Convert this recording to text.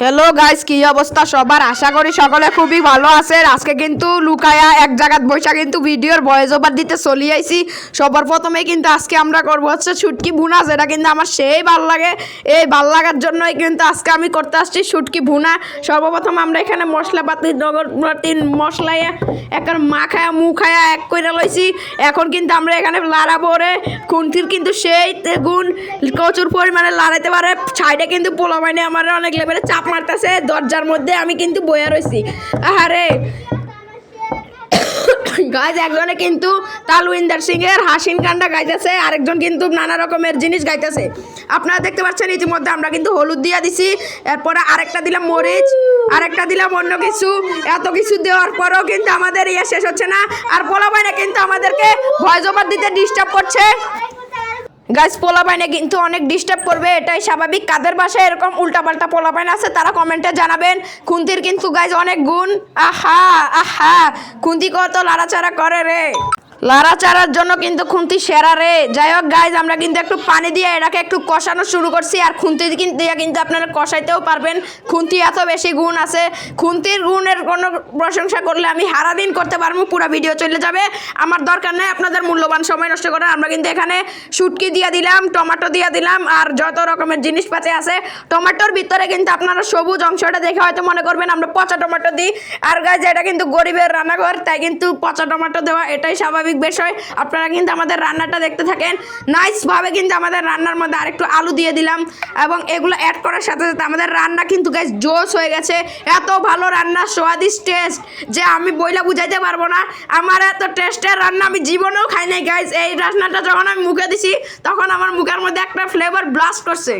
Hello guys, কি অবস্থা সবার? আশা করি সকলে খুবই ভালো আছেন। আজকে কিন্তু লুকায়া এক জায়গায় বসে কিন্তু ভিডিওর ভয়েস ওভার দিতে চলে আইছি। সবার প্রথমে কিন্তু আজকে আমরা করবো হচ্ছে শুটকি ভুনা, যেটা কিন্তু আমার সেই ভালো লাগে। এই ভালো লাগার জন্যই কিন্তু আজকে আমি করতে আসছি শুটকি ভুনা। সর্বপ্রথম আমরা এখানে মশলাপাতি নগরপাতি মশলায় একটা মাখায়া মুখায়া এক করে লইছি। এখন কিন্তু আমরা এখানে লাড়াবো রে। খুন্তির কিন্তু সেই গুণ প্রচুর পরিমাণে লাড়াইতে পারে। সাইডে কিন্তু পোলা বাইনে আমার অনেক লেভেলে চাপ মারতেছে। দরজার মধ্যে আমি কিন্তু বইয়া রয়েছি। আহারে গাইজ, একজনে কিন্তু তালউইন্দার সিং এর হাসিন কান্ডা গাইতেছে, আরেকজন কিন্তু নানা রকমের জিনিস গাইতেছে। আপনারা দেখতে পাচ্ছেন ইতিমধ্যে আমরা কিন্তু হলুদ দিয়া দিছি, এরপরে আরেকটা দিলাম মরিচ, আরেকটা দিলাম অন্য কিছু। এত কিছু দেওয়ার পরেও কিন্তু আমাদের ইয়ে শেষ হচ্ছে না। আর পোলা বাইনে কিন্তু আমাদেরকে ভয়েস ওভার দিতে ডিস্টার্ব করছে। গাইজ, পোলাপাইনে কিন্তু অনেক ডিস্টার্ব করবে, এটাই স্বাভাবিক। কাদের বাসায় এরকম উল্টাপাল্টা পোলাপাইন আছে তারা কমেন্টে জানাবেন। খুন্তির কিন্তু গাইজ অনেক গুণ। আহা আহা, খুন্তি কত লাড়াচাড়া করে রে। লাড়াচাড়ার জন্য কিন্তু খুন্তি সেরা রে। যাই হোক গাইজ, আমরা কিন্তু একটু পানি দিয়ে এটাকে একটু কষানো শুরু করছি। আর খুন্তি দিয়ে কিন্তু আপনারা কষাইতেও পারবেন। খুন্তি এত বেশি গুণ আছে, খুন্তির গুণের কোনো প্রশংসা করলে আমি সারাদিন করতে পারবো, পুরো ভিডিও চলে যাবে। আমার দরকার নেই আপনাদের মূল্যবান সময় নষ্ট করার। আমরা কিন্তু এখানে শুটকি দিয়ে দিলাম, টমেটো দিয়ে দিলাম, আর যত রকমের জিনিসপাতি আছে। টমেটোর ভিতরে কিন্তু আপনারা সবুজ অংশটা দেখে হয়তো মনে করবেন আমরা পচা টমেটো দিই। আর গাইজ, এটা কিন্তু গরিবের রান্নাঘর, তাই কিন্তু পচা টমেটো দেওয়া এটাই স্বাভাবিক বিষয়। আপনারা কিন্তু আমাদের রান্নাটা দেখতে থাকেন। নাইসভাবে কিন্তু আমাদের রান্নার মধ্যে আরেকটু আলু দিয়ে দিলাম, এবং এগুলো অ্যাড করার সাথে সাথে আমাদের রান্না কিন্তু গাইজ জোশ হয়ে গেছে। এত ভালো রান্না, স্বাদিষ্ট টেস্ট যে আমি বইলা বুঝাইতে পারবো না। আমার এত টেস্টের রান্না আমি জীবনেও খাই নাই গাইজ। এই রান্নাটা যখন আমি মুখে দিছি তখন আমার মুখের মধ্যে একটা ফ্লেভার ব্লাস্ট করছে।